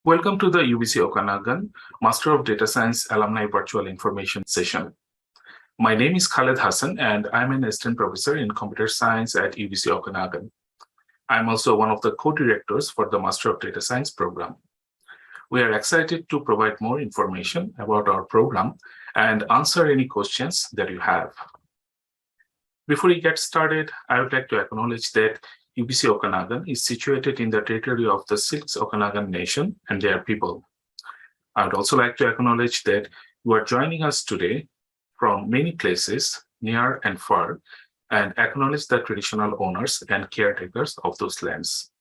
Welcome to the UBC Okanagan Master of Data Science Alumni Virtual Information Session. My name is Khalad Hasan, and I'm an assistant professor in computer science at UBC Okanagan. I'm also one of the co-directors for the Master of Data Science program. We are excited to provide more information about our program and answer any questions that you have. Before we get started, I would like to acknowledge that UBC Okanagan is situated in the territory of the 6 Okanagan Nation and their people. I would also like to acknowledge that you are joining us today from many places, near and far, and acknowledge the traditional owners and caretakers of those lands.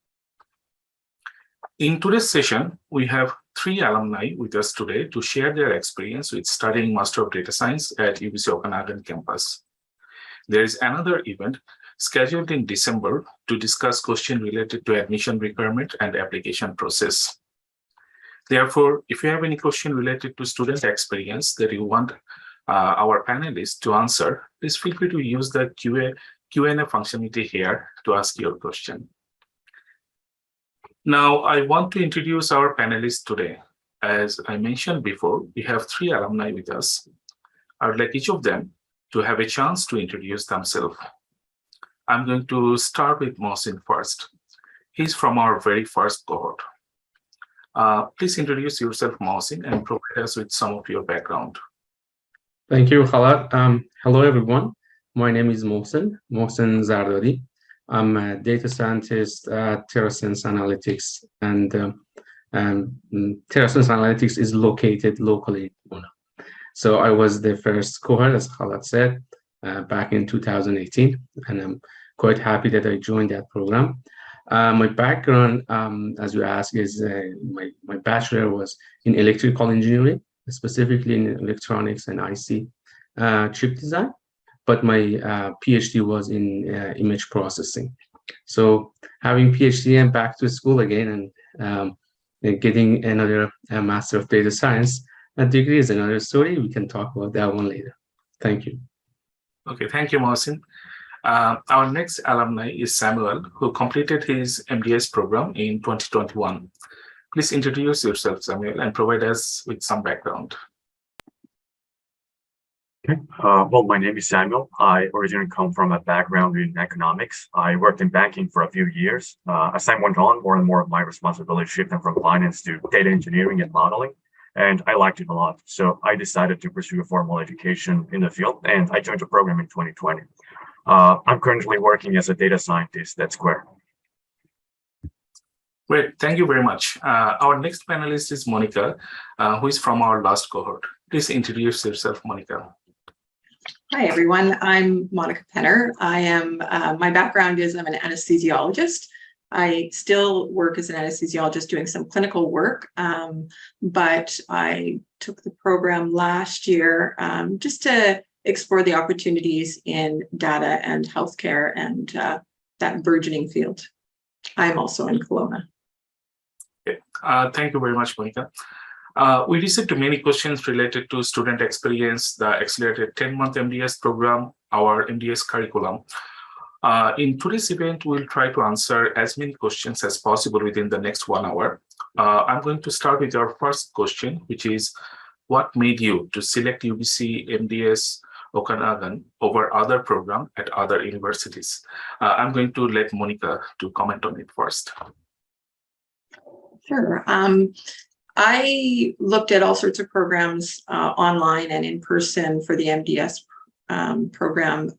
In today's session, we have 3 alumni with us today to share their experience with studying Master of Data Science at UBC Okanagan campus. There is another event scheduled in December to discuss questions related to admission requirement and application process. Therefore, if you have any question related to student experience that you want our panelists to answer, please feel free to use the Q&A functionality here to ask your question. Now, I want to introduce our panelists today. As I mentioned before, we have 3 alumni with us. I would like each of them to have a chance to introduce themselves. I'm going to start with Mohsen first. He's from our very first cohort. Please introduce yourself, Mohsen, and provide us with some of your background. Thank you, Khalad. Hello, everyone. My name is Mohsen Zaradi. I'm a data scientist at TerraSense Analytics, and TerraSense Analytics is located locally in Pune. So I was the first cohort, as Khalad said, back in 2018, and I'm quite happy that I joined that program. My background, as you asked, is my bachelor was in electrical engineering, specifically in electronics and IC chip design, but my PhD was in image processing. So having PhD and back to school again and getting another Master of Data Science degree is another story. We can talk about that one later. Thank you. Okay, thank you, Mohsen. Our next alumni is Samuel, who completed his MDS program in 2021. Please introduce yourself, Samuel, and provide us with some background. Okay. Well, my name is Samuel. I originally come from a background in economics. I worked in banking for a few years. As time went on, more and more of my responsibility shifted from finance to data engineering and modeling, and I liked it a lot. So I decided to pursue a formal education in the field, and I joined the program in 2020. I'm currently working as a data scientist at Square. Great, thank you very much. Our next panelist is Monica, who is from our last cohort. Please introduce yourself, Monica. Hi, everyone. I'm Monica Penner. I am, my background is I'm an anesthesiologist. I still work as an anesthesiologist doing some clinical work, but I took the program last year just to explore the opportunities in data and healthcare and that burgeoning field. I'm also in Kelowna. Okay. Thank you very much, Monica. We received many questions related to student experience, the accelerated 10-month MDS program, our MDS curriculum. In today's event, we'll try to answer as many questions as possible within the next 1 hour. I'm going to start with our first question, which is, what made you to select UBC MDS Okanagan over other programs at other universities? I'm going to let Monica to comment on it first. Sure. I looked at all sorts of programs online and in person for the MDS program,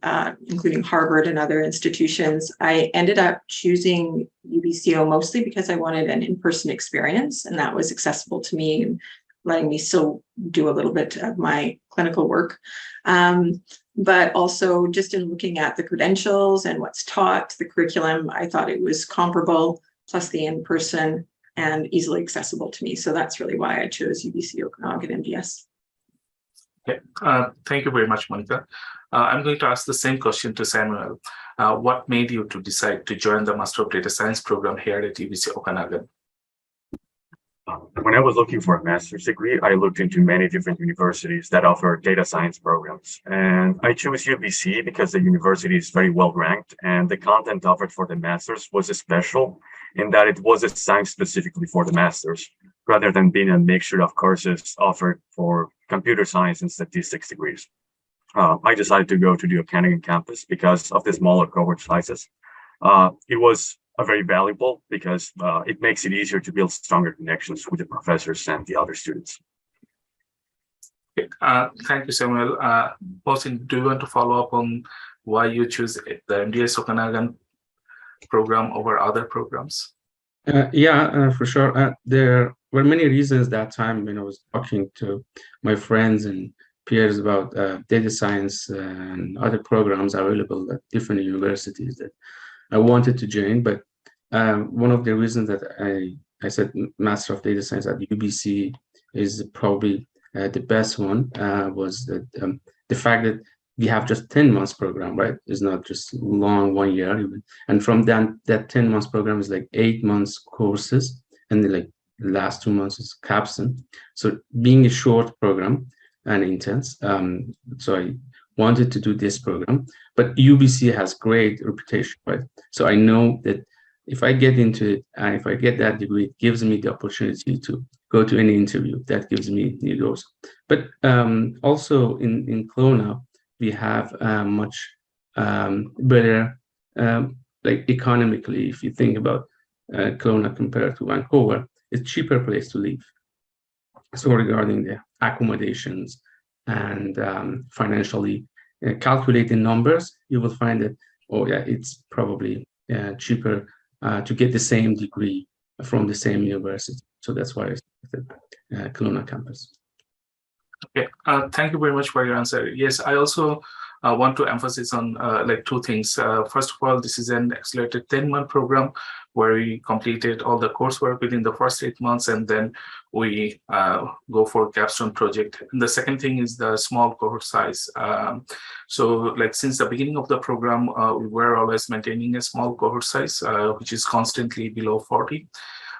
including Harvard and other institutions. I ended up choosing UBCO mostly because I wanted an in-person experience, and that was accessible to me and letting me still do a little bit of my clinical work. But also just in looking at the credentials and what's taught, the curriculum, I thought it was comparable, plus the in-person and easily accessible to me. So that's really why I chose UBC Okanagan MDS. Okay. Thank you very much, Monica. I'm going to ask the same question to Samuel. What made you to decide to join the Master of Data Science program here at UBC Okanagan? When I was looking for a master's degree, I looked into many different universities that offer data science programs. And I chose UBC because the university is very well ranked, and the content offered for the master's was special in that it was assigned specifically for the master's. rather than being a mixture of courses offered for computer science and statistics degrees. I decided to go to the Okanagan campus because of the smaller cohort sizes. It was very valuable because it makes it easier to build stronger connections with the professors and the other students. Thank you, Samuel. Mohsen, do you want to follow up on why you choose the MDS Okanagan program over other programs? For sure. There were many reasons that time when I was talking to my friends and peers about data science and other programs available at different universities that I wanted to join. But one of the reasons that I said Master of Data Science at UBC is probably the best one was that the fact that we have just 10 months program, right? It's not just long 1 year even. And from that 10 months program is like 8 months courses, and then like the last 2 months is capstone. So being a short program and intense, so I wanted to do this program. But UBC has great reputation, right? So I know that if I get into it and if I get that degree, it gives me the opportunity to go to any interview. That gives me new doors. But also in Kelowna, we have much better, like economically, if you think about Kelowna compared to Vancouver, it's cheaper place to live. So regarding the accommodations and financially calculating numbers, you will find that, oh yeah, it's probably cheaper to get the same degree from the same university. So that's why I selected Kelowna campus. Okay, thank you very much for your answer. Yes, I also want to emphasize on like two things. First of all, this is an accelerated 10-month program where we completed all the coursework within the first 8 months, and then we go for capstone project. And the second thing is the small cohort size. So like since the beginning of the program, we were always maintaining a small cohort size, which is constantly below 40.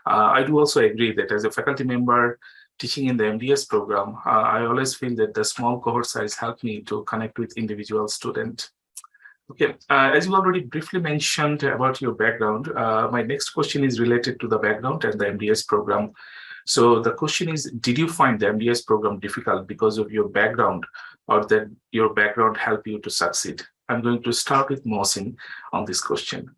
I do also agree that as a faculty member teaching in the MDS program, I always feel that the small cohort size helped me to connect with individual student. Okay, as you already briefly mentioned about your background, my next question is related to the background and the MDS program. So the question is, did you find the MDS program difficult because of your background, or that your background helped you to succeed? I'm going to start with Mohsen on this question.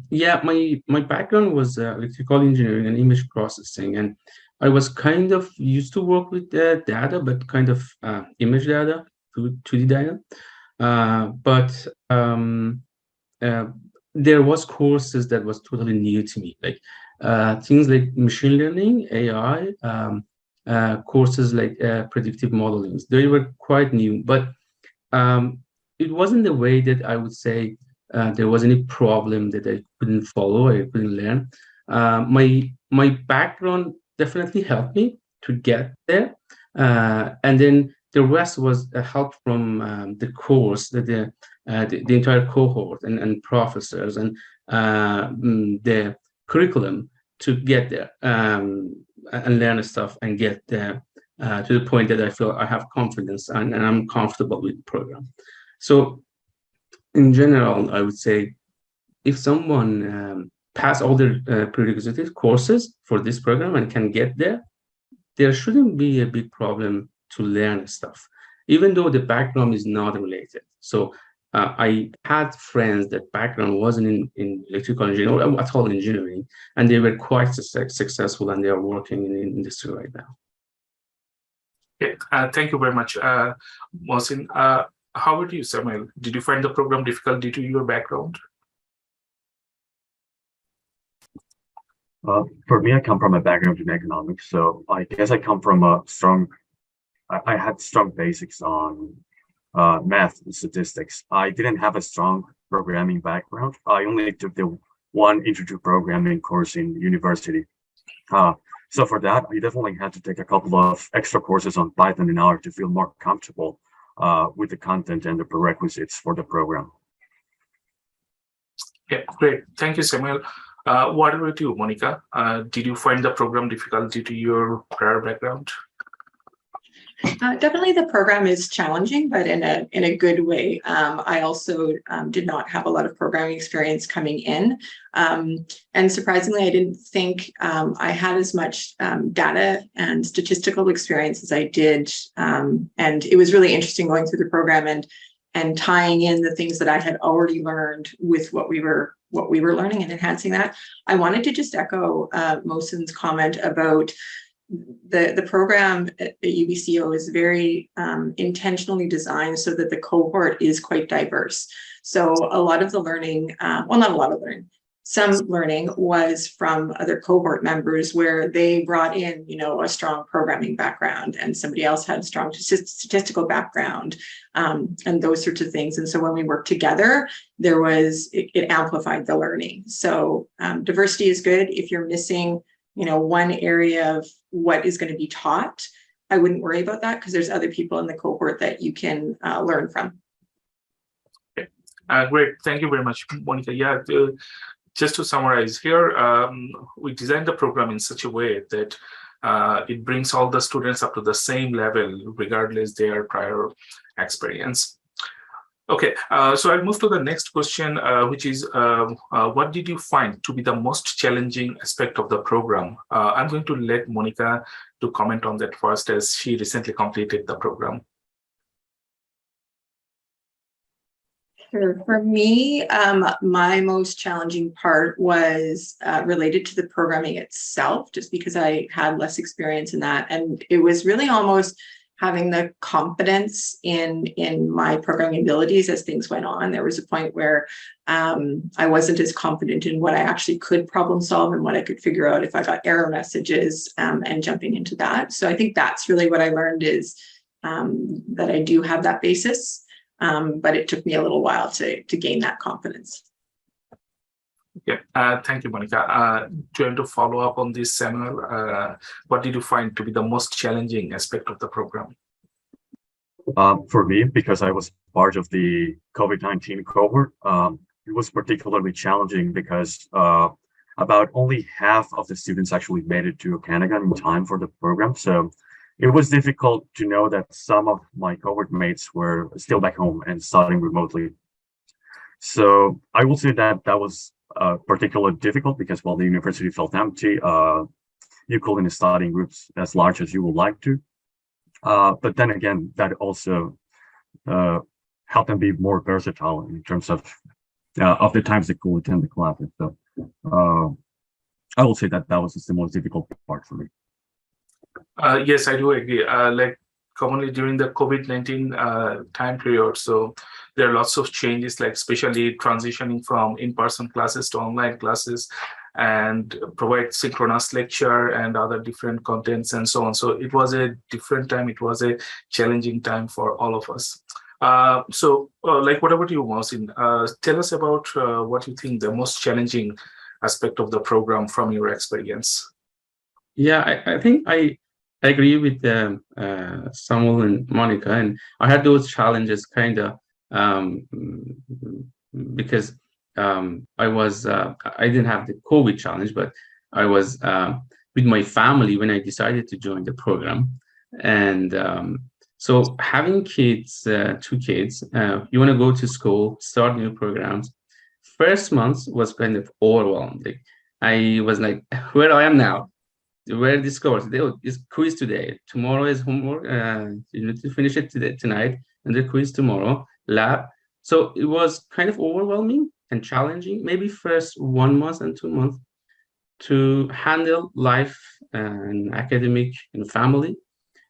Yeah, my background was electrical engineering and image processing, and I was kind of used to work with data, but kind of image data, 2D data. But there was courses that was totally new to me, like things like machine learning, AI, courses like predictive modeling. They were quite new, but it wasn't the way that I would say there was any problem that I couldn't follow, I couldn't learn. My background definitely helped me to get there, and then the rest was help from the course, the entire cohort and professors and the curriculum to get there and learn stuff and get there to the point that I feel I have confidence and I'm comfortable with the program. So in general, I would say if someone pass all the prerequisite courses for this program and can get there, there shouldn't be a big problem to learn stuff, even though the background is not related. So I had friends that background wasn't in electrical engineering or at all engineering, and they were quite successful and they are working in the industry right now. Okay, thank you very much, Mohsen. How about you, Samuel? Did you find the program difficult due to your background? For me, I come from a background in economics, so I guess I come from a strong, I had strong basics on math and statistics. I didn't have a strong programming background. I only took the one intro to programming course in university. So for that, I definitely had to take a couple of extra courses on Python in order to feel more comfortable with the content and the prerequisites for the program. Yeah, great. Thank you, Samuel. What about you, Monica? Did you find the program difficult due to your prior background? Definitely the program is challenging, but in a good way. I also did not have a lot of programming experience coming in. And surprisingly, I didn't think I had as much data and statistical experience as I did. And it was really interesting going through the program and tying in the things that I had already learned with what we were learning and enhancing that. I wanted to just echo Mohsen's comment about the program at UBCO is very intentionally designed so that the cohort is quite diverse. So a lot of the learning, well, not a lot of learning, some learning was from other cohort members where they brought in, a strong programming background, and somebody else had a strong statistical background, and those sorts of things. And so when we worked together, it amplified the learning. So diversity is good. If you're missing one area of what is going to be taught, I wouldn't worry about that because there's other people in the cohort that you can learn from. Okay. Great. Thank you very much, Monica. Yeah, just to summarize here, we designed the program in such a way that it brings all the students up to the same level, regardless their prior experience. Okay, so I'll move to the next question, which is, what did you find to be the most challenging aspect of the program? I'm going to let Monica to comment on that first, as she recently completed the program. Sure. For me, my most challenging part was related to the programming itself, just because I had less experience in that. And it was really almost having the confidence in my programming abilities as things went on. There was a point where I wasn't as confident in what I actually could problem solve and what I could figure out if I got error messages and jumping into that. So I think that's really what I learned is that I do have that basis, but it took me a little while to gain that confidence. Okay, thank you, Monica. Trying to follow up on this, Samuel, what did you find to be the most challenging aspect of the program? For me, because I was part of the COVID-19 cohort, it was particularly challenging because about only half of the students actually made it to Okanagan in time for the program. So it was difficult to know that some of my cohort mates were still back home and studying remotely. So I will say that was particularly difficult because while the university felt empty, you couldn't study in groups as large as you would like to. But then again, that also helped them be more versatile in terms of the times they could attend the classes. So I will say that was the most difficult part for me. Yes, I do agree. Like commonly during the COVID-19 time period, so there are lots of changes, like especially transitioning from in-person classes to online classes, and provide synchronous lecture and other different contents and so on. So it was a different time. It was a challenging time for all of us. Like, what about you, Mohsen? Tell us about what you think the most challenging aspect of the program from your experience. Yeah, I think I agree with Samuel and Monica, and I had those challenges kind of because I didn't have the COVID challenge, but I was with my family when I decided to join the program. And so having kids, 2 kids, you want to go to school, start new programs. First month was kind of overwhelming. I was like, where I am now? Where this course? It's quiz today. Tomorrow is homework. You need to finish it tonight, and the quiz tomorrow. Lab. So it was kind of overwhelming and challenging. Maybe first 1 month and 2 months to handle life and academic and family.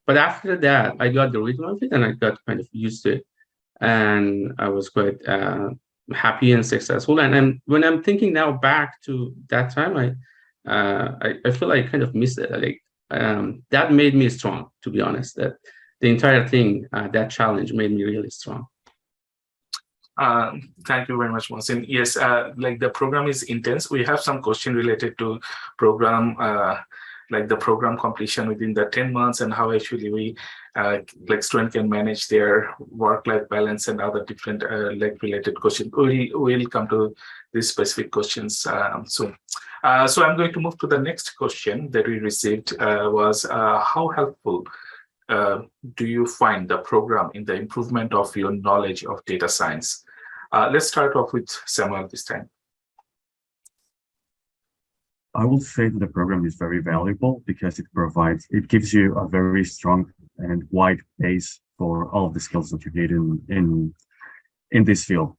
But after that, I got the rhythm of it, and I got kind of used to it, and I was quite happy and successful. And when I'm thinking now back to that time, I feel I kind of missed it. Like that made me strong, to be honest. That the entire thing, that challenge made me really strong. Thank you very much, Mohsen. Yes, like the program is intense. We have some question related to program, like the program completion within the 10 months and how actually we, like student can manage their work-life balance and other different like related questions. We'll come to these specific questions soon. So I'm going to move to the next question that we received was how helpful do you find the program in the improvement of your knowledge of data science? Let's start off with Samuel this time. I will say that the program is very valuable because it gives you a very strong and wide base for all of the skills that you need in this field.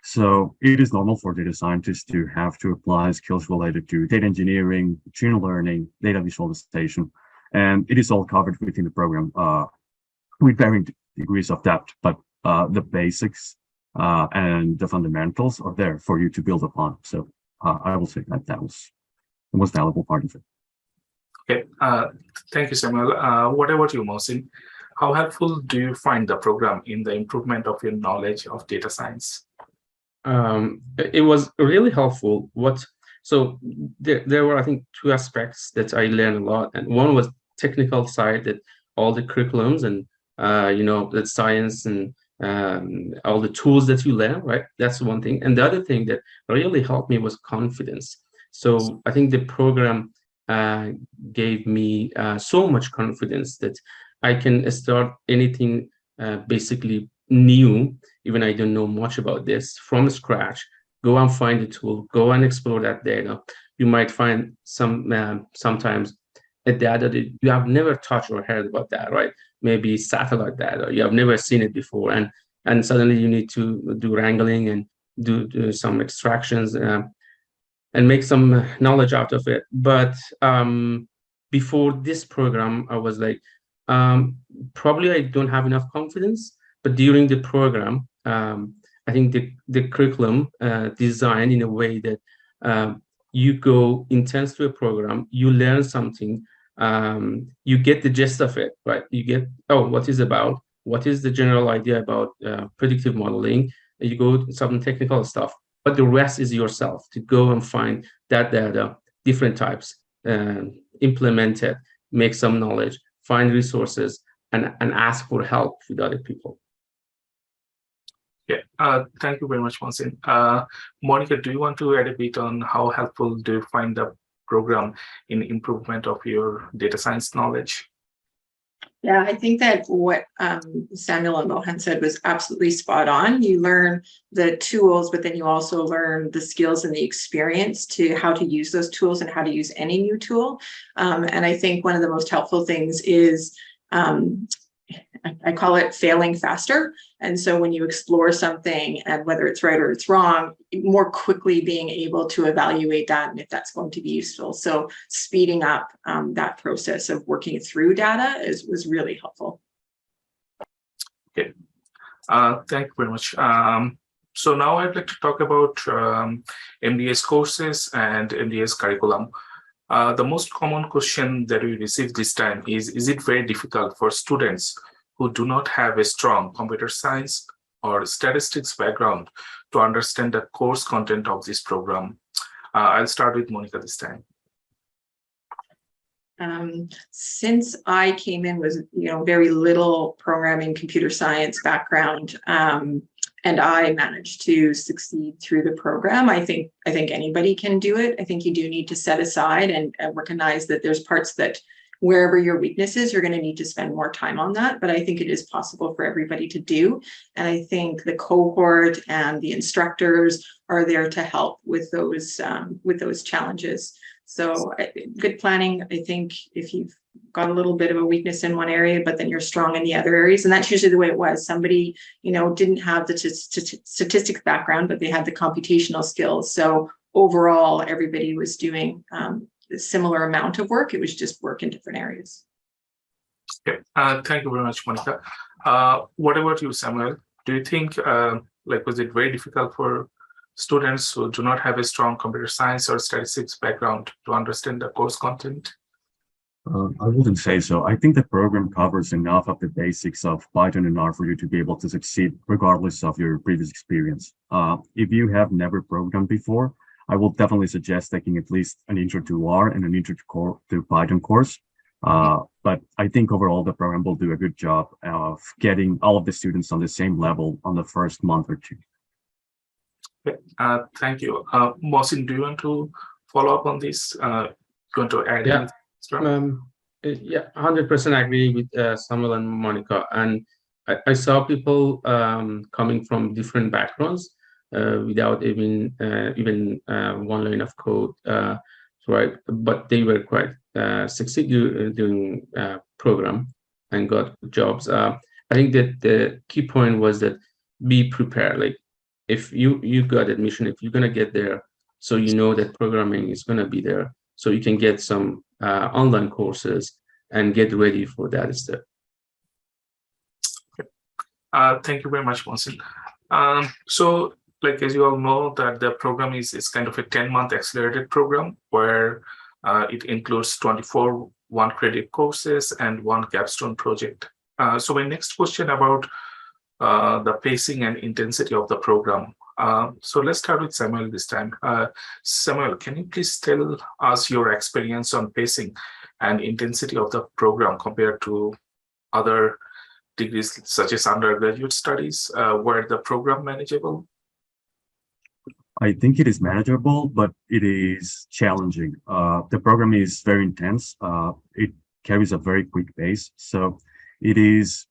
So it is normal for data scientists to have to apply skills related to data engineering, machine learning, data visualization, and it is all covered within the program with varying degrees of depth, but the basics and the fundamentals are there for you to build upon. So I will say that was the most valuable part of it. Okay, thank you, Samuel. What about you, Mohsen? How helpful do you find the program in the improvement of your knowledge of data science? It was really helpful. So there were, I think, two aspects that I learned a lot, and one was technical side, that all the curriculums and the science and all the tools that you learn, right? That's one thing. And the other thing that really helped me was confidence. So I think the program gave me so much confidence that I can start anything basically new, even I don't know much about this, from scratch. Go and find the tool, go and explore that data. You might find sometimes a data that you have never touched or heard about that, right? Maybe satellite data, you have never seen it before, and suddenly you need to do wrangling and do some extractions and make some knowledge out of it. But before this program, I was like, probably I don't have enough confidence. But during the program, I think the curriculum designed in a way that you go intense to a program, you learn something, you get the gist of it, right? You get, what is about, what is the general idea about predictive modeling, you go some technical stuff, but the rest is yourself to go and find that data, different types, implement it, make some knowledge, find resources, and ask for help with other people. Yeah, thank you very much, Mohsen. Monica, do you want to add a bit on how helpful do you find the program in improvement of your data science knowledge? Yeah, I think that what Samuel and Mohsen said was absolutely spot on. You learn the tools, but then you also learn the skills and the experience to how to use those tools and how to use any new tool. And I think one of the most helpful things is I call it failing faster. And so when you explore something, and whether it's right or it's wrong, more quickly being able to evaluate that and if that's going to be useful. So speeding up that process of working through data was really helpful. Okay, thank you very much. So now I'd like to talk about MDS courses and MDS curriculum. The most common question that we received this time is it very difficult for students who do not have a strong computer science or statistics background to understand the course content of this program? I'll start with Monica this time. Since I came in with very little programming computer science background, and I managed to succeed through the program, I think anybody can do it. I think you do need to set aside and recognize that there's parts that wherever your weakness is, you're going to need to spend more time on that. But I think it is possible for everybody to do. And I think the cohort and the instructors are there to help with those challenges. So good planning, I think if you've got a little bit of a weakness in one area, but then you're strong in the other areas. And that's usually the way it was. Somebody, didn't have the statistics background, but they had the computational skills. So overall, everybody was doing a similar amount of work. It was just work in different areas. Okay, thank you very much, Monica. What about you, Samuel? Do you think, was it very difficult for students who do not have a strong computer science or statistics background to understand the course content? I wouldn't say so. I think the program covers enough of the basics of Python and R for you to be able to succeed regardless of your previous experience. If you have never programmed before, I will definitely suggest taking at least an intro to R and an intro to Python course. But I think overall the program will do a good job of getting all of the students on the same level on the first month or two. Okay, thank you. Mohsen, do you want to follow up on this? Do you want to add anything extra? Yeah, 100% agree with Samuel and Monica. And I saw people coming from different backgrounds without even one line of code, right? But they were quite succeed doing program and got jobs. I think that the key point was that be prepared. Like if you got admission, if you're gonna get there, so you know that programming is gonna be there, so you can get some online courses and get ready for that step. Thank you very much, Mohsen. So, like as you all know, that the program is kind of a 10-month accelerated program where it includes 24 one-credit courses and one capstone project. So my next question about the pacing and intensity of the program. So let's start with Samuel this time. Samuel, can you please tell us your experience on pacing and intensity of the program compared to other degrees such as undergraduate studies? Were the program manageable? I think it is manageable, but it is challenging. The program is very intense. It carries a very quick pace. So it is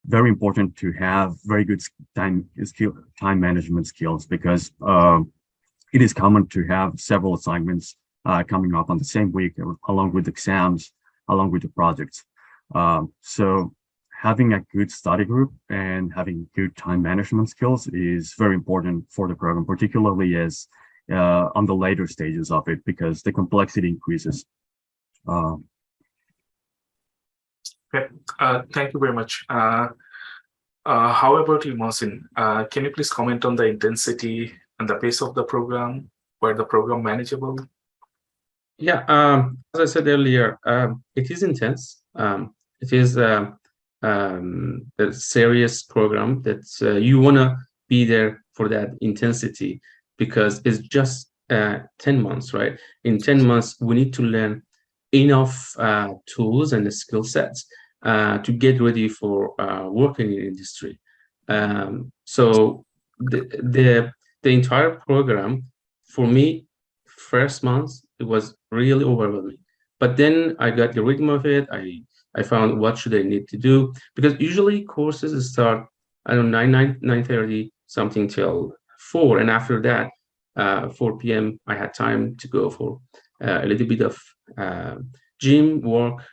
very important to have very good time management skills, because it is common to have several assignments coming up on the same week, along with exams, along with the projects. So having a good study group and having good time management skills is very important for the program, particularly as on the later stages of it, because the complexity increases. Okay. Thank you very much. How about you, Mohsen? Can you please comment on the intensity and the pace of the program? Were the program manageable? Yeah, as I said earlier, it is intense. It is a serious program that you want to be there for that intensity, because it's just 10 months, right? In 10 months, we need to learn enough tools and skill sets to get ready for working in industry. So the entire program, for me, first month, it was really overwhelming. But then I got the rhythm of it. I found what should I need to do, because usually courses start, I don't know, 9:30 something till 4, and after that 4 p.m. I had time to go for a little bit of gym work,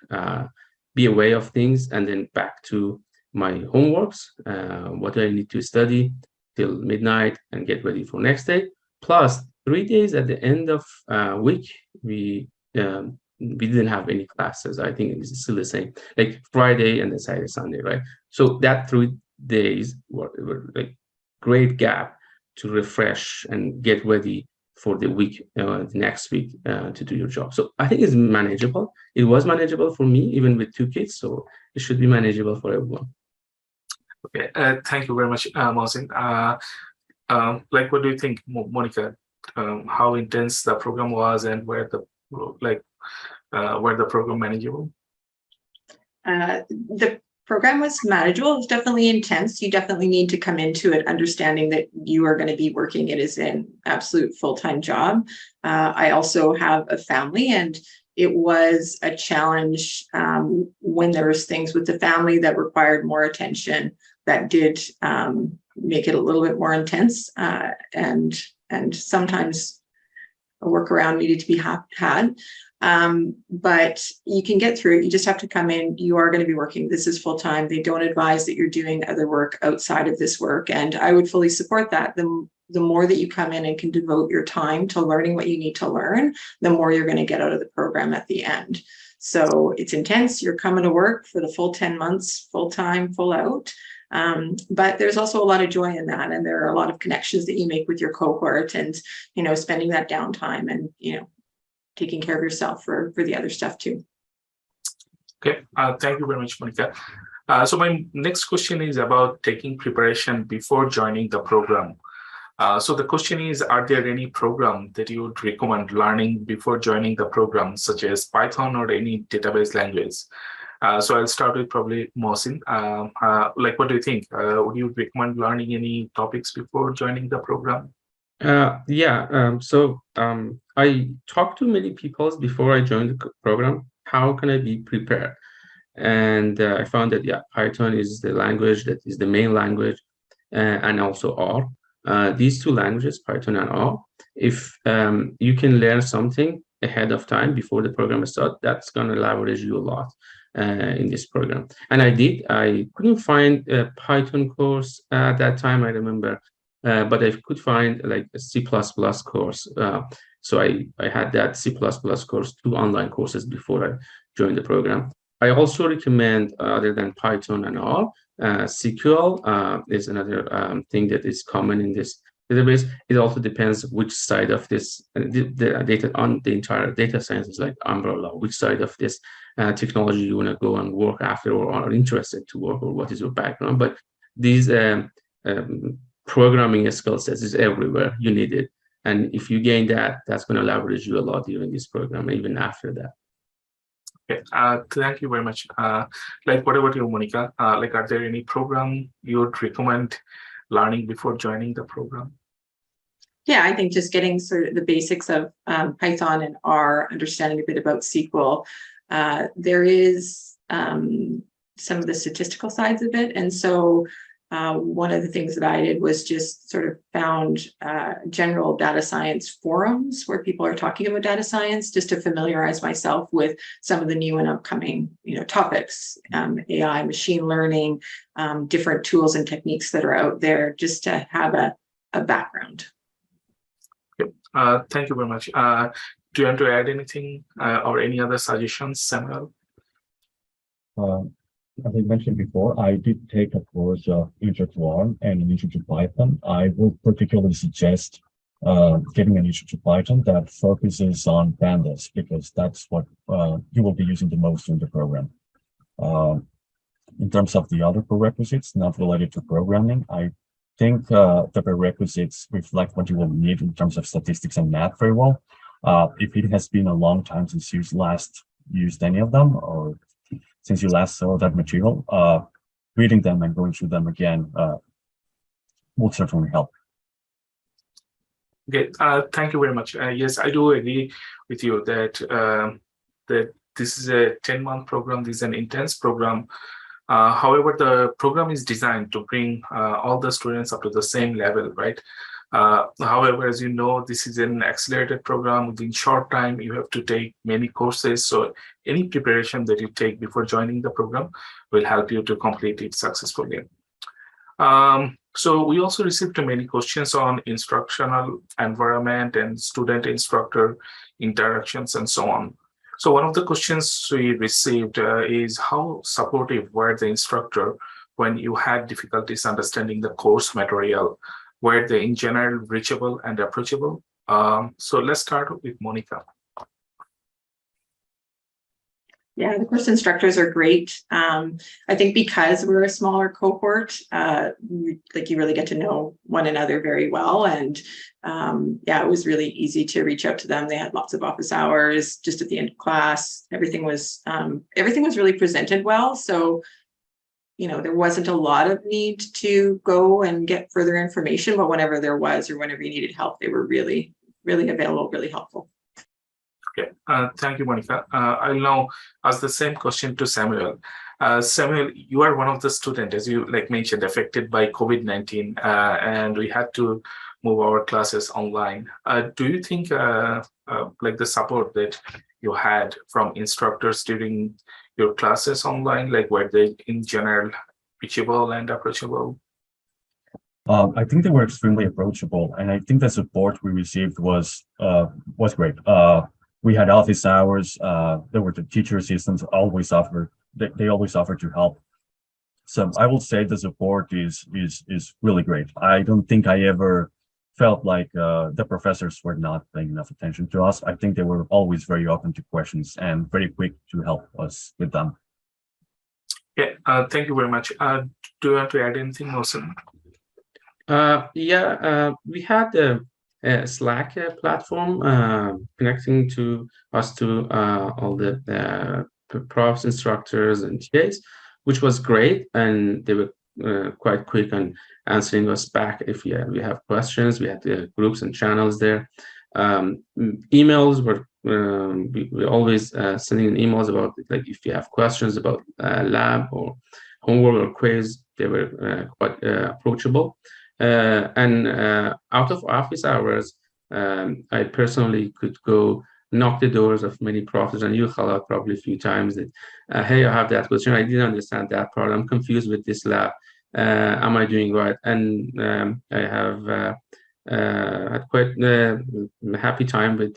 be away of things, and then back to my homeworks, what I need to study till midnight and get ready for next day. Plus 3 days at the end of week, we didn't have any classes. I think it's still the same, like Friday and then Saturday, Sunday, right? So that 3 days were like great gap to refresh and get ready for the week, the next week, to do your job. So I think it's manageable. It was manageable for me, even with 2 kids. So it should be manageable for everyone. Okay, thank you very much, Mohsen. Like, what do you think, Monica? How intense the program was, and were the program manageable? The program was manageable. It's definitely intense. You definitely need to come into it understanding that you are going to be working. It is an absolute full-time job. I also have a family, and it was a challenge when there was things with the family that required more attention, that did make it a little bit more intense, and sometimes a workaround needed to be had. But you can get through it. You just have to come in. You are going to be working. This is full time. They don't advise that you're doing other work outside of this work. And I would fully support that. The more that you come in and can devote your time to learning what you need to learn, the more you're going to get out of the program at the end. So it's intense. You're coming to work for the full 10 months, full time, full out. But there's also a lot of joy in that. And there are a lot of connections that you make with your cohort, and, spending that downtime and, taking care of yourself for the other stuff too. Okay, thank you very much, Monica. So my next question is about taking preparation before joining the program. So the question is, are there any program that you would recommend learning before joining the program, such as Python or any database language? So I'll start with probably Mohsen. Like, what do you think? Would you recommend learning any topics before joining the program? So I talked to many people before I joined the program, how can I be prepared? And I found that, yeah, Python is the language that is the main language, and also R. These two languages, Python and R, if you can learn something ahead of time before the program starts, that's going to leverage you a lot in this program. And I couldn't find a Python course at that time, I remember, but I could find like a C++ course. So I had that C++ course, 2 online courses before I joined the program. I also recommend, other than Python and R, SQL is another thing that is common in this database. It also depends which side of this the data on the entire data science is like umbrella, which side of this technology you want to go and work after, or are interested to work, or what is your background. But these programming skill sets is everywhere. You need it. And if you gain that, that's going to leverage you a lot during this program, even after that. Okay, thank you very much. Like, what about you, Monica? Like, are there any program you would recommend learning before joining the program? Yeah, I think just getting sort of the basics of Python and R, understanding a bit about SQL. There is some of the statistical sides of it. And so one of the things that I did was just sort of found general data science forums where people are talking about data science, just to familiarize myself with some of the new and upcoming, topics, AI, machine learning, different tools and techniques that are out there, just to have a background. Okay. Thank you very much. Do you want to add anything or any other suggestions, Samuel? As I mentioned before, I did take a course of Intro to R and an Intro to Python. I would particularly suggest getting an Intro to Python that focuses on pandas, because that's what you will be using the most in the program. In terms of the other prerequisites not related to programming, I think the prerequisites reflect what you will need in terms of statistics and math very well. If it has been a long time since you last used any of them, or since you last saw that material, reading them and going through them again will certainly help. Okay, thank you very much. Yes, I do agree with you that this is a 10-month program. This is an intense program. However, the program is designed to bring all the students up to the same level, right? However, as you know, this is an accelerated program. Within short time, you have to take many courses. So any preparation that you take before joining the program will help you to complete it successfully. So we also received many questions on instructional environment and student-instructor interactions and so on. So one of the questions we received is how supportive were the instructor when you had difficulties understanding the course material? Were they in general reachable and approachable? So let's start with Monica. Yeah, the course instructors are great. I think because we're a smaller cohort, you really get to know one another very well. And yeah, it was really easy to reach out to them. They had lots of office hours just at the end of class. Everything was really presented well. So there wasn't a lot of need to go and get further information, but whenever there was, or whenever you needed help, they were really, really available, really helpful. Okay, thank you, Monica. I'll now ask the same question to Samuel. Samuel, you are one of the students, as you mentioned, affected by COVID-19, and we had to move our classes online. Do you think the support that you had from instructors during your classes online, were they in general reachable and approachable? I think they were extremely approachable, and I think the support we received was great. We had office hours. There were the teacher assistants always offered. They always offered to help. So I will say the support is really great. I don't think I ever felt like the professors were not paying enough attention to us. I think they were always very open to questions and very quick to help us with them. Yeah, thank you very much. Do you want to add anything, Mohsen? We had a Slack platform connecting to us to all the profs, instructors, and TAs, which was great, and they were quite quick on answering us back if we have questions. We had the groups and channels there. Emails were we always sending emails about like if you have questions about lab or homework or quiz. They were quite approachable. And out of office hours, I personally could go knock the doors of many professors, and you, Khalad, probably a few times that, hey, I have that question. I didn't understand that part. I'm confused with this lab. Am I doing right? And I have had quite a happy time with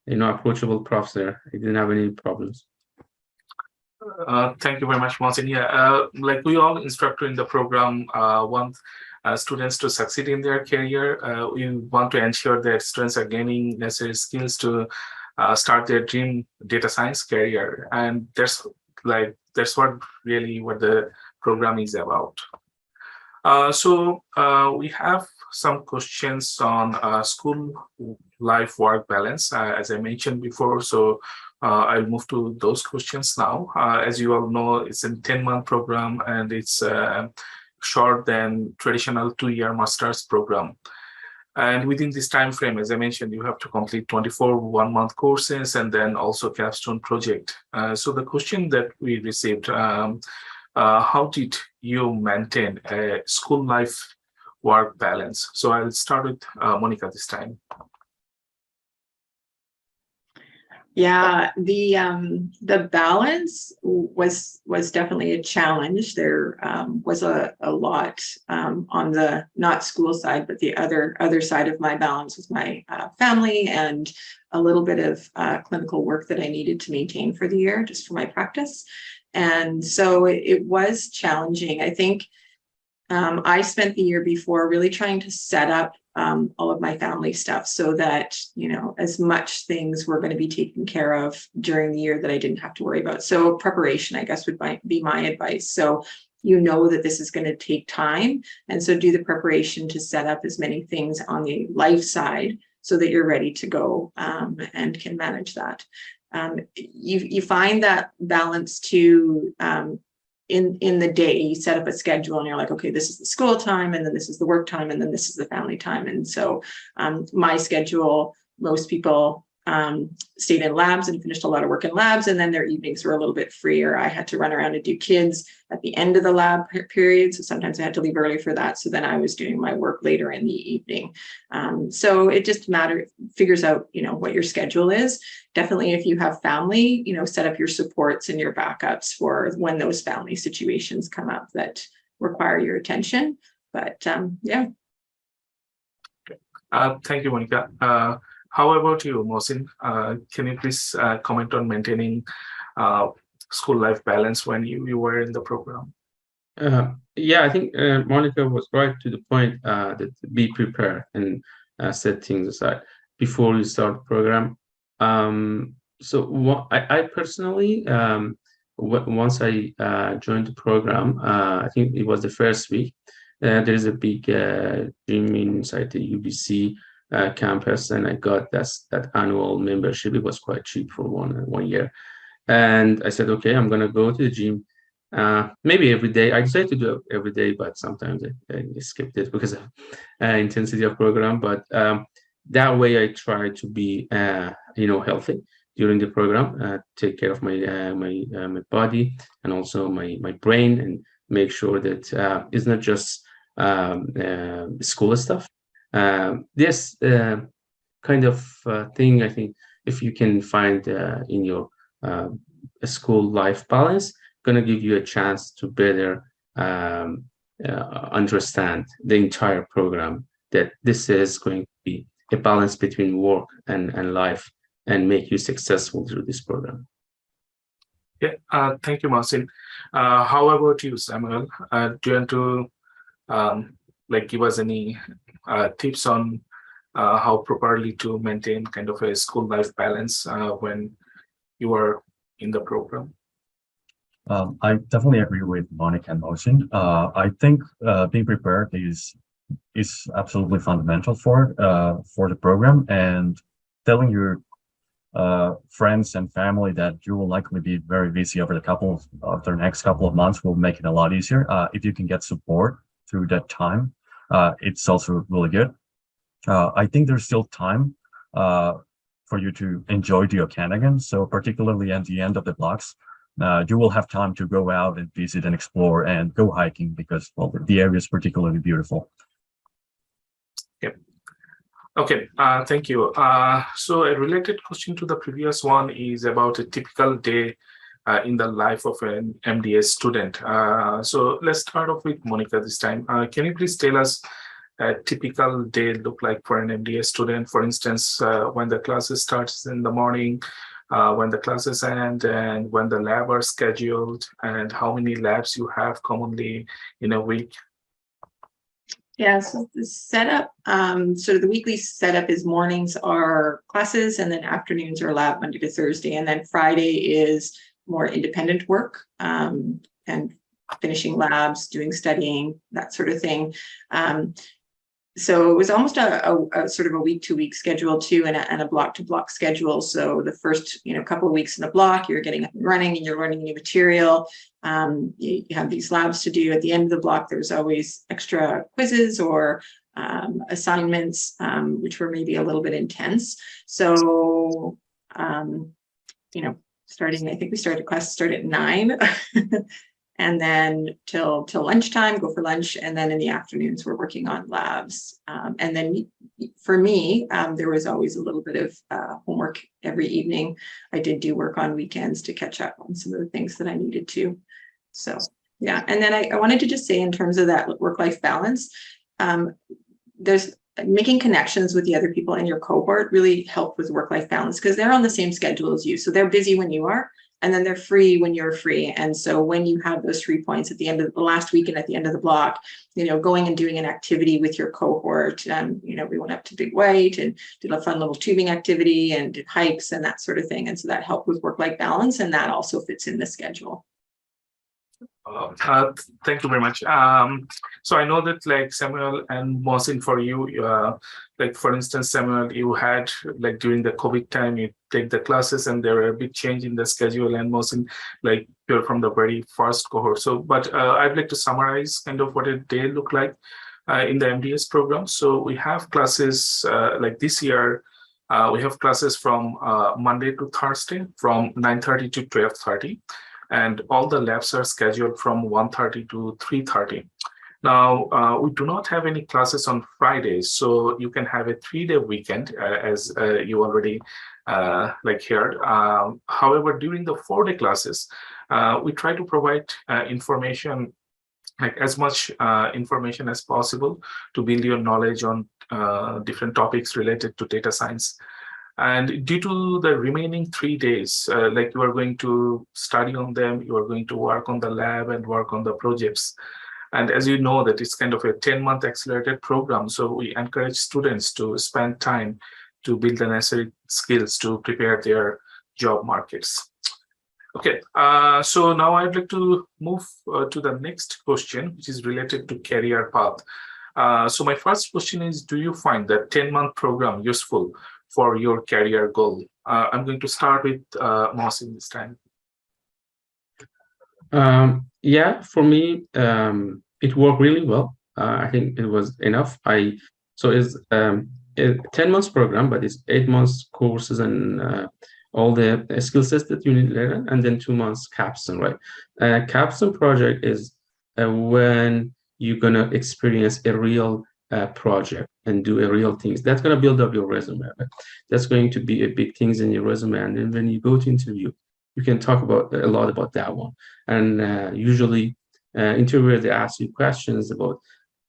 approachable professor. I didn't have any problems. Thank you very much, Mohsen. Yeah, like we all instructor in the program want students to succeed in their career. We want to ensure that students are gaining necessary skills to start their dream data science career, and that's what the program is about. So we have some questions on school life work balance, as I mentioned before. So I'll move to those questions now. As you all know, it's a 10-month program, and it's short than traditional 2-year master's program. And within this time frame, as I mentioned, you have to complete 24 one-month courses and then also capstone project. So the question that we received, how did you maintain a school life work balance? So I'll start with Monica this time. Yeah, the balance was definitely a challenge. There was a lot on the not school side, but the other side of my balance was my family and a little bit of clinical work that I needed to maintain for the year, just for my practice. And so it was challenging. I think I spent the year before really trying to set up all of my family stuff so that, as much things were going to be taken care of during the year that I didn't have to worry about. So preparation, I guess, would be my advice. So that this is going to take time. And so do the preparation to set up as many things on the life side so that you're ready to go and can manage that. You find that balance to in the day. You set up a schedule and you're like, okay, this is the school time, and then this is the work time, and then this is the family time. And so my schedule, most people stayed in labs and finished a lot of work in labs, and then their evenings were a little bit freer. I had to run around and do kids at the end of the lab period, so sometimes I had to leave early for that. So then I was doing my work later in the evening. So it just figures out, what your schedule is. Definitely, if you have family, set up your supports and your backups for when those family situations come up that require your attention. But yeah. Thank you, Monica. How about you, Mohsen? Can you please comment on maintaining school life balance when you were in the program? Yeah, I think Monica was right to the point that be prepared and set things aside before you start the program. So I personally, once I joined the program, I think it was the first week, there is a big gym inside the UBC campus, and I got that annual membership. It was quite cheap for one year, and I said, okay, I'm gonna go to the gym maybe every day. I decided to do it every day, but sometimes I skipped it because of intensity of program. But that way I try to be healthy during the program, take care of my body and also my brain, and make sure that it's not just school stuff. This kind of thing, I think, if you can find in your school life balance, going to give you a chance to better understand the entire program, that this is going to be a balance between work and life, and make you successful through this program. Yeah, thank you, Mohsen. How about you, Samuel? Do you want to give us any tips on how properly to maintain kind of a school life balance when you are in the program? I definitely agree with Monica and Mohsen. I think being prepared is absolutely fundamental for the program, and telling your friends and family that you will likely be very busy over the next couple of months will make it a lot easier. If you can get support through that time, it's also really good. I think there's still time for you to enjoy the Okanagan. So particularly at the end of the blocks, you will have time to go out and visit and explore and go hiking because, well, the area is particularly beautiful. Yep. Okay, thank you. So a related question to the previous one is about a typical day in the life of an MDS student. So let's start off with Monica this time. Can you please tell us a typical day look like for an MDS student? For instance, when the classes starts in the morning, when the classes end, and when the lab are scheduled, and how many labs you have commonly in a week? Yeah, so the setup, sort of the weekly setup is mornings are classes, and then afternoons are lab Monday to Thursday, and then Friday is more independent work and finishing labs, doing studying, that sort of thing. So it was almost a sort of a week-to-week schedule too, and a block-to-block schedule. So the first couple of weeks in the block, you're getting up and running, and you're learning new material. You have these labs to do. At the end of the block, there's always extra quizzes or assignments, which were maybe a little bit intense. So starting, I think we started at 9. And then till lunchtime, go for lunch. And then in the afternoons, we're working on labs. And then for me, there was always a little bit of homework every evening. I did do work on weekends to catch up on some of the things that I needed to. So, yeah. And then I wanted to just say, in terms of that work-life balance, there's making connections with the other people in your cohort really help with work-life balance, because they're on the same schedule as you. So they're busy when you are, and then they're free when you're free. And so when you have those 3 points at the end of the last week and at the end of the block, going and doing an activity with your cohort, we went up to Big White and did a fun little tubing activity and did hikes and that sort of thing. And so that helped with work-life balance, and that also fits in the schedule. Thank you very much. So I know that like Samuel and Mohsen, for you, like for instance, Samuel, you had like during the COVID time, you take the classes and there were a big change in the schedule, and Mohsen, like you're from the very first cohort. So, but I'd like to summarize kind of what a day look like in the MDS program. So we have classes like this year, we have classes from Monday to Thursday from 9:30 to 12:30. And all the labs are scheduled from 1:30 to 3:30. Now, we do not have any classes on Fridays, so you can have a 3-day weekend, as you already like heard. However, during the 4-day classes, we try to provide information, like as much information as possible to build your knowledge on different topics related to data science. And due to the remaining 3 days, like you are going to study on them, you are going to work on the lab and work on the projects. And as you know, that it's kind of a 10-month accelerated program. So we encourage students to spend time to build the necessary skills to prepare their job markets. Okay, so now I'd like to move to the next question, which is related to career path. So my first question is, do you find that 10-month program useful for your career goal? I'm going to start with Mohsen this time. Yeah, for me, it worked really well. I think it was enough. So it's a 10 months program, but it's 8 months courses and all the skill sets that you need to learn, and then 2 months capstone, right? Capstone project is when you're gonna experience a real project and do a real things. That's going to build up your resume, right? That's going to be a big things in your resume. And then when you go to interview, you can talk about a lot about that one. And usually interviewers, they ask you questions about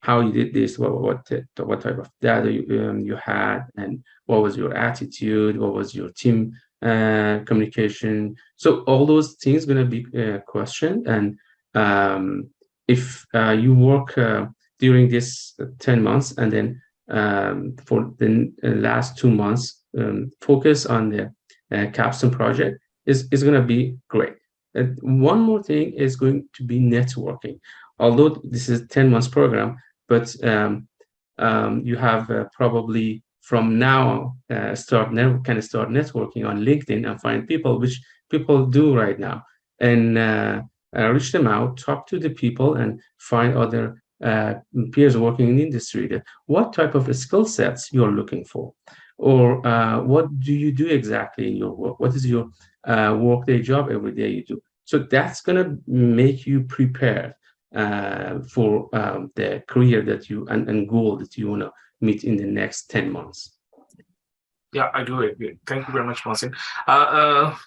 how you did this, what type of data you had, and what was your attitude, what was your team communication. So all those things going to be questioned. And if you work during this 10 months, and then for the last 2 months, focus on the capstone project, is going to be great. And one more thing is going to be networking. Although this is a 10 months program, but you have probably from now start networking on LinkedIn and find people, which people do right now, and reach them out, talk to the people, and find other peers working in the industry. What type of skill sets you're looking for? or what do you do exactly in your work? What is your workday job every day you do? So that's going to make you prepared for the career that you and goal that you want to meet in the next 10 months. Yeah, I do agree. Thank you very much, Mohsen.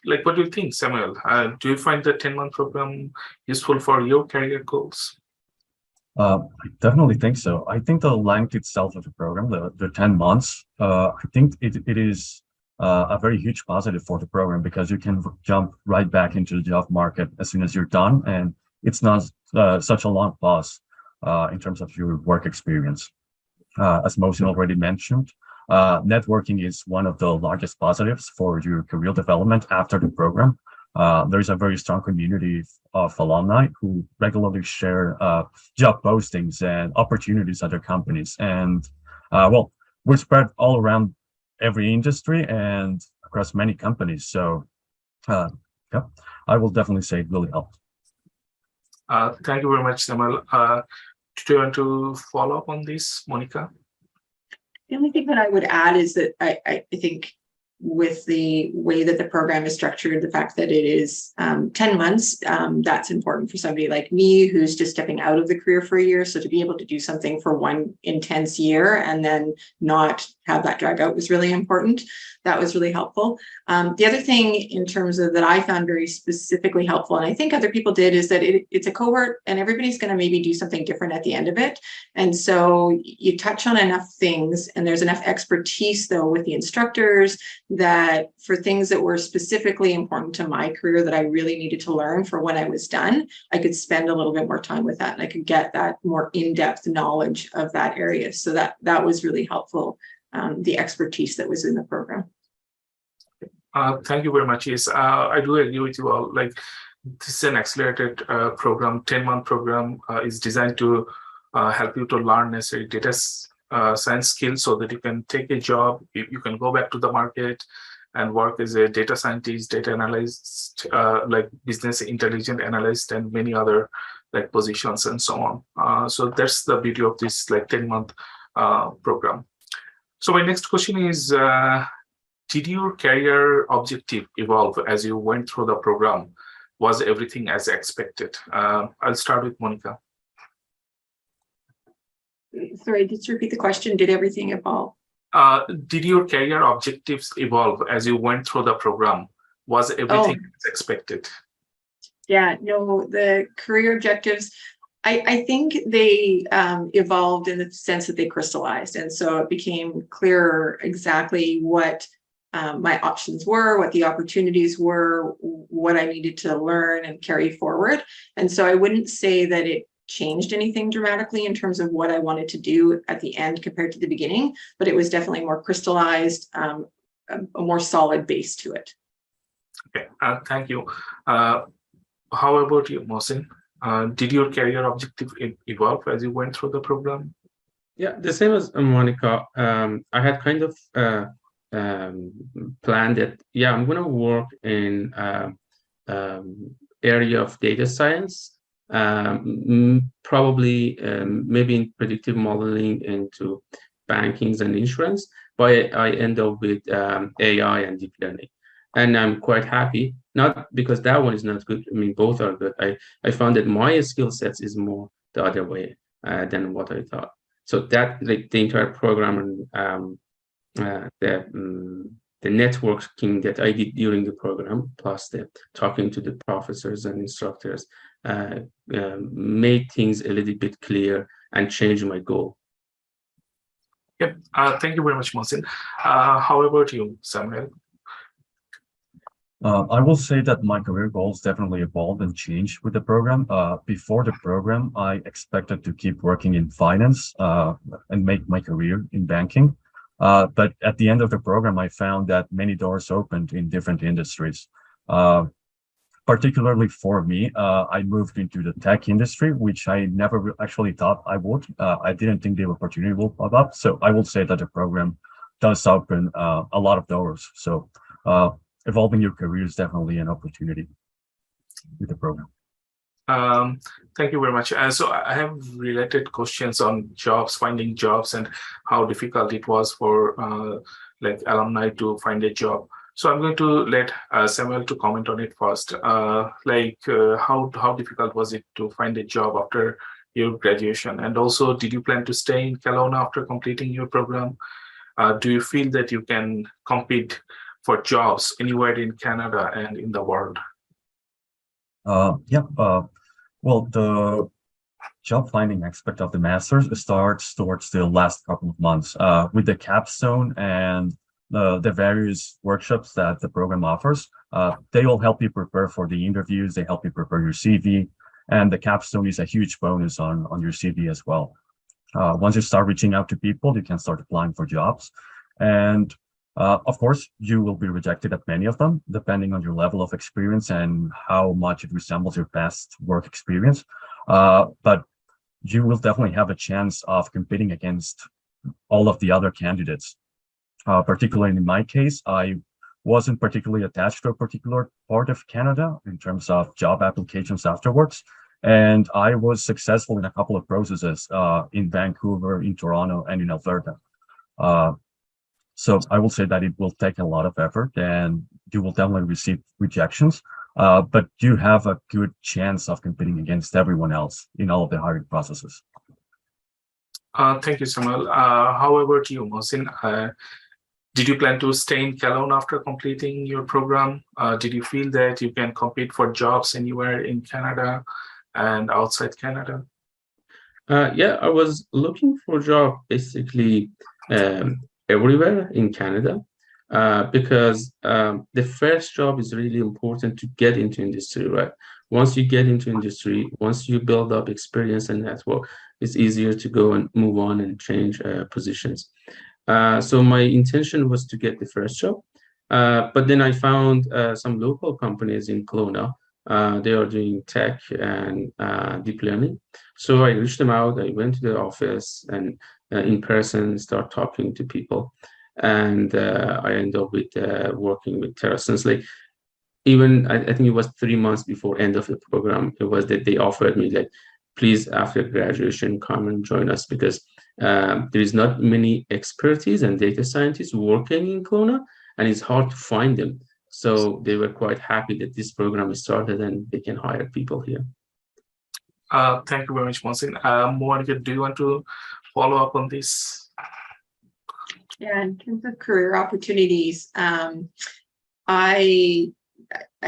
Like, what do you think, Samuel? Do you find the 10-month program useful for your career goals? I definitely think so. I think the length itself of the program, the 10 months, I think it is a very huge positive for the program, because you can jump right back into the job market as soon as you're done, and it's not such a long pause in terms of your work experience. As Mohsen already mentioned, networking is one of the largest positives for your career development after the program. There's a very strong community of alumni who regularly share job postings and opportunities at their companies. And well, we're spread all around every industry and across many companies. So yeah, I will definitely say it really helped. Thank you very much, Samuel. Do you want to follow up on this, Monica? The only thing that I would add is that I think with the way that the program is structured, the fact that it is 10 months, that's important for somebody like me who's just stepping out of the career for a year. So to be able to do something for one intense year and then not have that drag out was really important. That was really helpful. The other thing in terms of that I found very specifically helpful, and I think other people did, is that it's a cohort and everybody's going to maybe do something different at the end of it. And so you touch on enough things, and there's enough expertise though with the instructors that for things that were specifically important to my career that I really needed to learn for when I was done, I could spend a little bit more time with that and I could get that more in-depth knowledge of that area. So that was really helpful. The expertise that was in the program. Thank you very much. Yes, I do agree with you all. Like, this is an accelerated program. 10-month program is designed to help you to learn necessary data science skills so that you can take a job, you can go back to the market and work as a data scientist, data analyst, like business intelligence analyst, and many other like positions and so on. So that's the beauty of this like 10-month program. So my next question is, did your career objective evolve as you went through the program? Was everything as expected? I'll start with Monica. Sorry, just repeat the question. Did everything evolve? Did your career objectives evolve as you went through the program? Was everything as expected? Yeah, no, the career objectives, I think they evolved in the sense that they crystallized. And so it became clearer exactly what my options were, what the opportunities were, what I needed to learn and carry forward. And so I wouldn't say that it changed anything dramatically in terms of what I wanted to do at the end compared to the beginning, but it was definitely more crystallized, a more solid base to it. Okay, thank you. How about you, Mohsen? Did your career objective evolve as you went through the program? Yeah, the same as Monica. I had kind of planned that, yeah, I'm going to work in area of data science, probably maybe in predictive modeling into bankings and insurance, but I end up with AI and deep learning. And I'm quite happy, not because that one is not good. I mean, both are good. I found that my skill sets is more the other way than what I thought. So that, like, the entire program and the networking that I did during the program, plus the talking to the professors and instructors, made things a little bit clear and changed my goal. Yep. Thank you very much, Mohsen. How about you, Samuel? I will say that my career goals definitely evolved and changed with the program. Before the program, I expected to keep working in finance and make my career in banking. But at the end of the program, I found that many doors opened in different industries. Particularly for me, I moved into the tech industry, which I never actually thought I would. I didn't think the opportunity will pop up. So I will say that the program does open a lot of doors. So evolving your career is definitely an opportunity with the program. Thank you very much. So I have related questions on jobs, finding jobs, and how difficult it was for like alumni to find a job. So I'm going to let Samuel to comment on it first. How difficult was it to find a job after your graduation? And also, did you plan to stay in Kelowna after completing your program? Do you feel that you can compete for jobs anywhere in Canada and in the world? Well, the job finding aspect of the master's starts towards the last couple of months with the capstone and the various workshops that the program offers. They will help you prepare for the interviews. They help you prepare your CV, and the capstone is a huge bonus on your CV as well. Once you start reaching out to people, you can start applying for jobs. And of course, you will be rejected at many of them, depending on your level of experience and how much it resembles your past work experience. But you will definitely have a chance of competing against all of the other candidates. Particularly in my case, I wasn't particularly attached to a particular part of Canada in terms of job applications afterwards. And I was successful in a couple of processes in Vancouver, in Toronto, and in Alberta. So I will say that it will take a lot of effort and you will definitely receive rejections, but you have a good chance of competing against everyone else in all of the hiring processes. Thank you, Samuel. However, to you, Mohsen, did you plan to stay in Kelowna after completing your program? Did you feel that you can compete for jobs anywhere in Canada and outside Canada? Yeah, I was looking for a job basically everywhere in Canada because the first job is really important to get into industry, right? Once you get into industry, once you build up experience and network, it's easier to go and move on and change positions. So my intention was to get the first job, but then I found some local companies in Kelowna. They are doing tech and deep learning. So I reached them out. I went to the office and in person start talking to people, and I ended up with working with TerraSense. Like even I think it was 3 months before end of the program, it was that they offered me like, please after graduation come and join us because there is not many expertise and data scientists working in Kelowna, and it's hard to find them. So they were quite happy that this program started and they can hire people here. Thank you very much, Mohsen. Monica, do you want to follow up on this? Yeah, in terms of career opportunities, I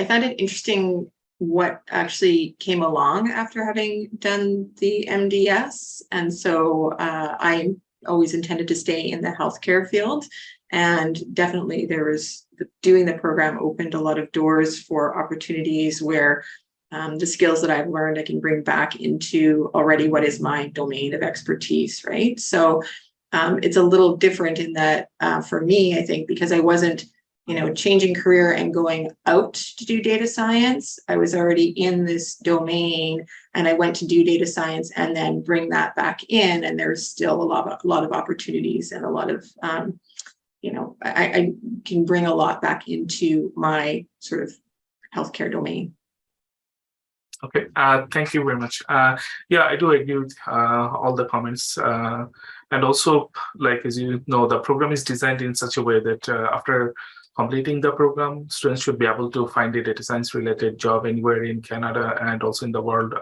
found it interesting what actually came along after having done the MDS. And so I always intended to stay in the healthcare field. And definitely doing the program opened a lot of doors for opportunities where the skills that I've learned I can bring back into already what is my domain of expertise, right? So it's a little different in that for me, I think, because I wasn't changing career and going out to do data science. I was already in this domain and I went to do data science and then bring that back in. And there's still a lot of opportunities and a lot of, I can bring a lot back into my sort of healthcare domain. Okay, thank you very much. Yeah, I do agree with all the comments. And also, like, as you know, the program is designed in such a way that after completing the program, students should be able to find a data science related job anywhere in Canada and also in the world.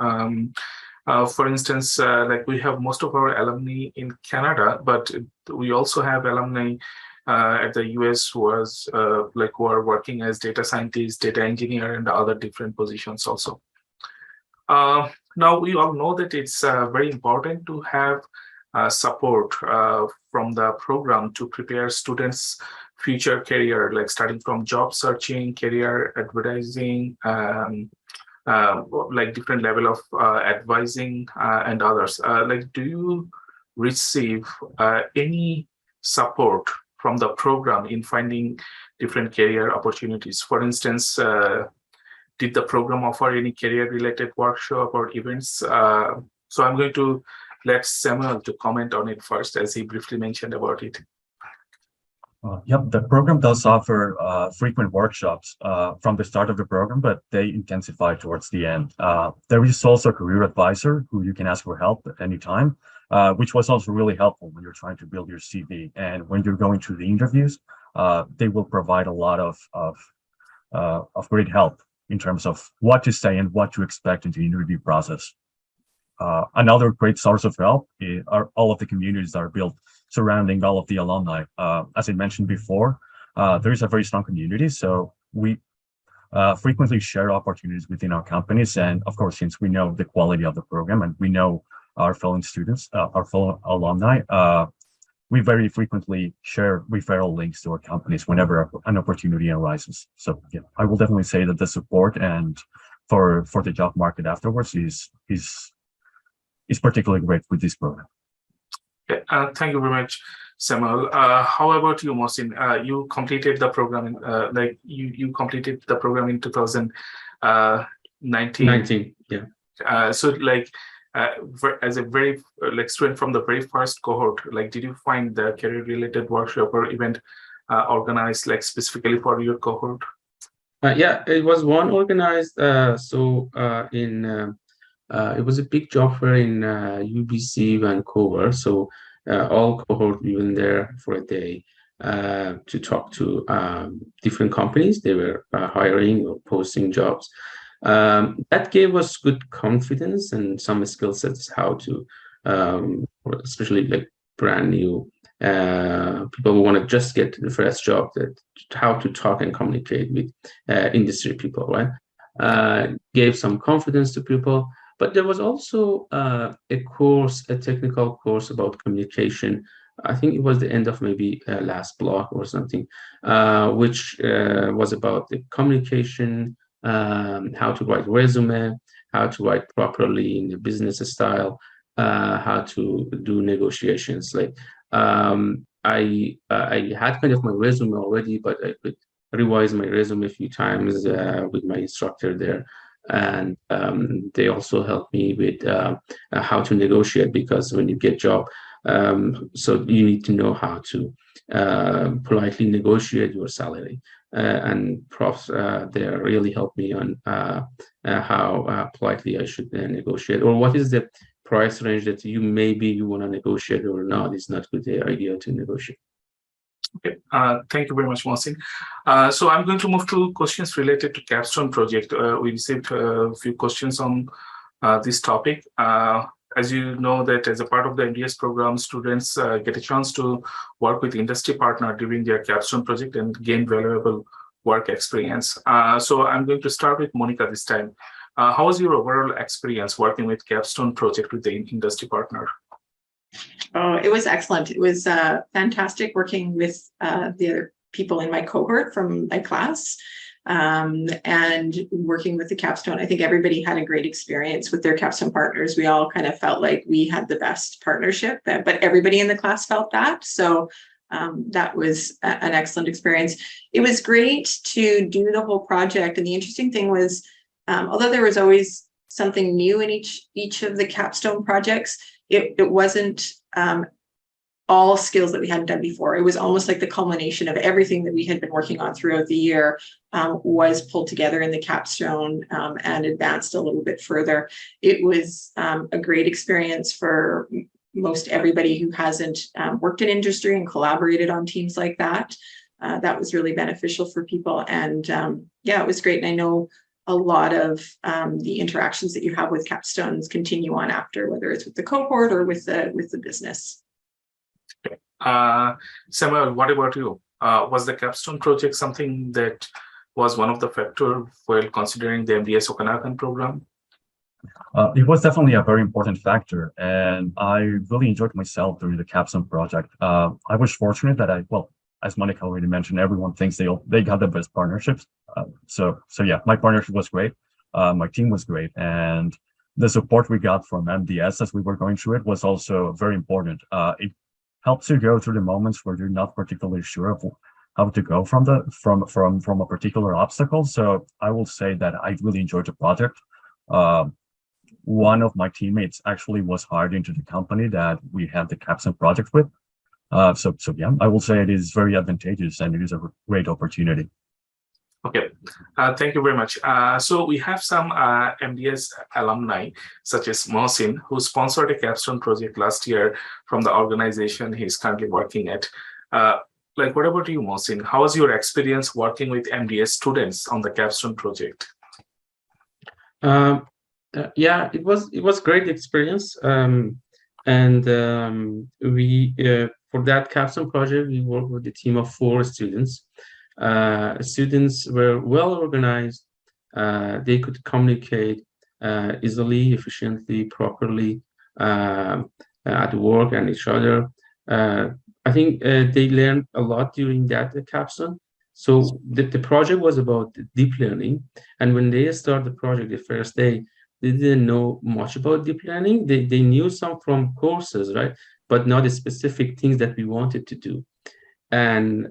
For instance, like we have most of our alumni in Canada, but we also have alumni at the US who are working as data scientists, data engineer, and other different positions also. Now we all know that it's very important to have support from the program to prepare students' future career, like starting from job searching, career advertising, like different level of advising and others. Like, do you receive any support from the program in finding different career opportunities? For instance, did the program offer any career-related workshop or events? So I'm going to let Samuel to comment on it first, as he briefly mentioned about it. Yep, the program does offer frequent workshops from the start of the program, but they intensify towards the end. There is also a career advisor who you can ask for help at any time. which was also really helpful when you're trying to build your CV. And when you're going to the interviews, they will provide a lot of great help in terms of what to say and what to expect in the interview process. Another great source of help are all of the communities that are built surrounding all of the alumni. As I mentioned before, there is a very strong community, so we frequently share opportunities within our companies. And of course, since we know the quality of the program and we know our fellow students, our fellow alumni, we very frequently share referral links to our companies whenever an opportunity arises. So yeah, I will definitely say that the support and for the job market afterwards is particularly great with this program. Okay, thank you very much, Samuel. How about you, Mohsen? You completed the program in you completed the program in 2019. Yeah. As a very student from the very first cohort, did you find the career-related workshop or event organized specifically for your cohort? Yeah, it was one organized. It was a big job fair in UBC Vancouver. So all cohort we went there for a day to talk to different companies. They were hiring or posting jobs. That gave us good confidence and some skill sets how to, especially brand new people who want to just get the first job, how to talk and communicate with industry people, right? Gave some confidence to people. But there was also a technical course about communication. I think it was the end of maybe last block or something, which was about the communication, how to write resume, how to write properly in the business style, how to do negotiations. I had kind of my resume already, but I could revise my resume a few times with my instructor there. And they also helped me with how to negotiate, because when you get a job, so you need to know how to politely negotiate your salary. And profs there really helped me on how politely I should negotiate, or what is the price range that you want to negotiate or not. It's not a good idea to negotiate. Okay, thank you very much, Mohsen. So I'm going to move to questions related to Capstone project. We received a few questions on this topic. As you know that as a part of the MDS program, students get a chance to work with industry partner during their Capstone project and gain valuable work experience. So I'm going to start with Monica this time. How was your overall experience working with Capstone project with the industry partner? Oh, it was excellent. It was fantastic working with the other people in my cohort from my class and working with the Capstone. I think everybody had a great experience with their Capstone partners. We all kind of felt like we had the best partnership, but everybody in the class felt that. So that was an excellent experience. It was great to do the whole project. And the interesting thing was, although there was always something new in each of the Capstone projects, it wasn't all skills that we hadn't done before. It was almost like the culmination of everything that we had been working on throughout the year was pulled together in the Capstone and advanced a little bit further. It was a great experience for most everybody who hasn't worked in industry and collaborated on teams like that. That was really beneficial for people. And yeah, it was great. And I know a lot of the interactions that you have with Capstones continue on after, whether it's with the cohort or with the business. Okay. Samuel, what about you? Was the Capstone project something that was one of the factors while considering the MDS Okanagan program? It was definitely a very important factor, and I really enjoyed myself during the Capstone project. I was fortunate that as Monica already mentioned, everyone thinks they got the best partnerships. So yeah, my partnership was great. My team was great, and the support we got from MDS as we were going through it was also very important. It helps you go through the moments where you're not particularly sure of how to go from a particular obstacle. So I will say that I really enjoyed the project. One of my teammates actually was hired into the company that we had the Capstone project with. So yeah, I will say it is very advantageous and it is a great opportunity. Okay, thank you very much. So we have some MDS alumni, such as Mohsen, who sponsored a capstone project last year from the organization he's currently working at. What about you, Mohsen? How was your experience working with MDS students on the capstone project? Yeah, it was great experience. We for that capstone project, we worked with a team of 4 students. Students were well organized. They could communicate easily, efficiently, properly at work and each other. I think they learned a lot during that capstone. So the project was about deep learning. And when they started the project the first day, they didn't know much about deep learning. They knew some from courses, right? But not the specific things that we wanted to do. And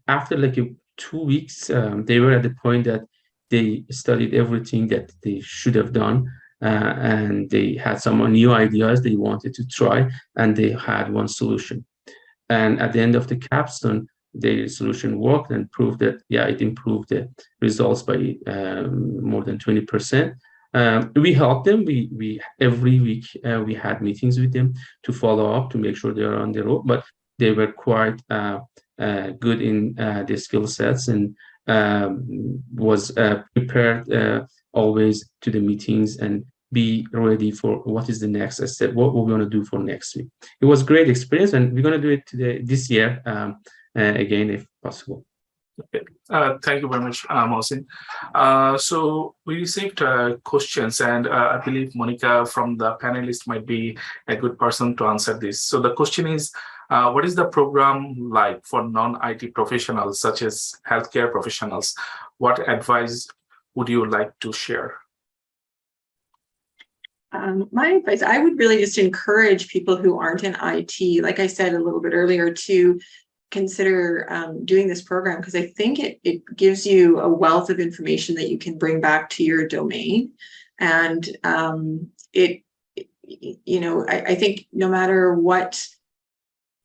after like 2 weeks, they were at the point that they studied everything that they should have done. And they had some new ideas they wanted to try, and they had one solution. And at the end of the capstone, the solution worked and proved that, yeah, it improved the results by more than 20%. We helped them. We every week we had meetings with them to follow up to make sure they are on the road. But they were quite good in their skill sets and was prepared always to the meetings and be ready for what is the next step, what we're going to do for next week. It was a great experience, and we're going to do it this year again if possible. Okay. Thank you very much, Mohsen. So we received questions, and I believe Monica from the panelist might be a good person to answer this. So the question is, what is the program like for non-IT professionals, such as healthcare professionals? What advice would you like to share? My advice, I would really just encourage people who aren't in IT, like I said a little bit earlier, to consider doing this program, because I think it gives you a wealth of information that you can bring back to your domain. And I think no matter what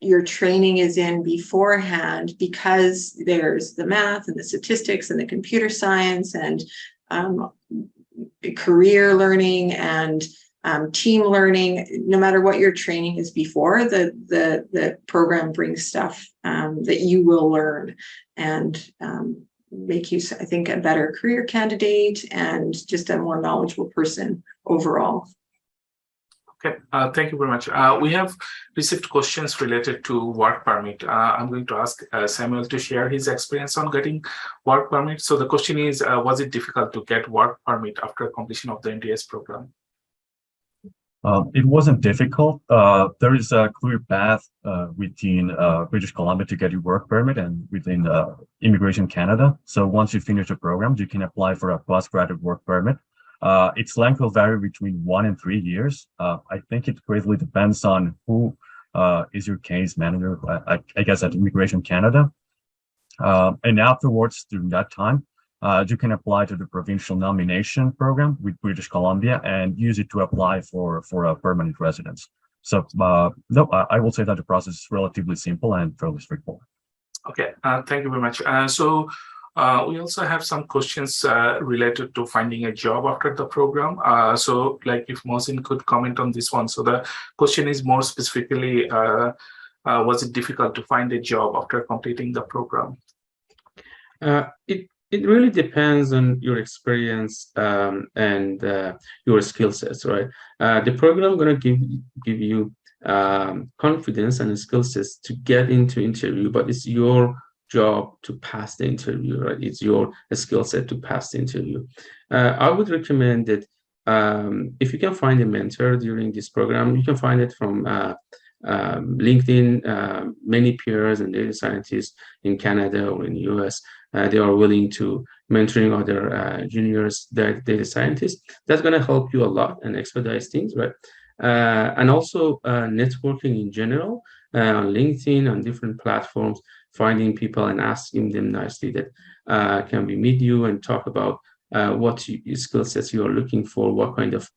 your training is in beforehand, because there's the math and the statistics and the computer science and career learning and team learning, no matter what your training is before, the program brings stuff that you will learn and make you, I think, a better career candidate and just a more knowledgeable person overall. Okay, thank you very much. We have received questions related to work permit. I'm going to ask Samuel to share his experience on getting work permit. So the question is, was it difficult to get work permit after completion of the MDS program? It wasn't difficult. There is a clear path within British Columbia to get your work permit and within Immigration Canada. So once you finish the program, you can apply for a postgraduate work permit. Its length will vary between 1 and 3 years. I think it greatly depends on who is your case manager, I guess at Immigration Canada. And afterwards, during that time, you can apply to the provincial nomination program with British Columbia and use it to apply for a permanent residence. So no, I will say that the process is relatively simple and fairly straightforward. Okay, thank you very much. So we also have some questions related to finding a job after the program. So like if Mohsen could comment on this one. So the question is more specifically, was it difficult to find a job after completing the program? It really depends on your experience and your skill sets, right? The program going to give you confidence and skill sets to get into interview, but it's your job to pass the interview, right? It's your skill set to pass the interview. I would recommend that if you can find a mentor during this program, you can find it from LinkedIn. Many peers and data scientists in Canada or in the US, they are willing to mentoring other juniors, data scientists. That's going to help you a lot and expedite things, right? And also networking in general on LinkedIn, on different platforms, finding people and asking them nicely that can we meet you and talk about what skill sets you are looking for, what kind of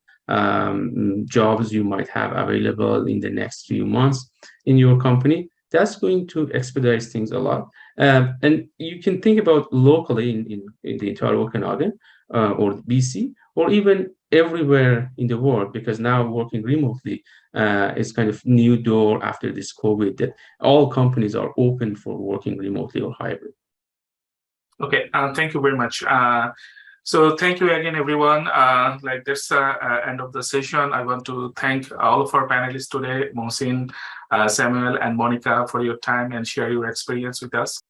jobs you might have available in the next few months in your company. that's going to expedite things a lot. And you can think about locally in the entire Okanagan or BC, or even everywhere in the world, because now working remotely is kind of new door after this COVID, that all companies are open for working remotely or hybrid. Okay, thank you very much. So thank you again, everyone. Like this end of the session, I want to thank all of our panelists today, Mohsen, Samuel, and Monica, for your time and share your experience with us.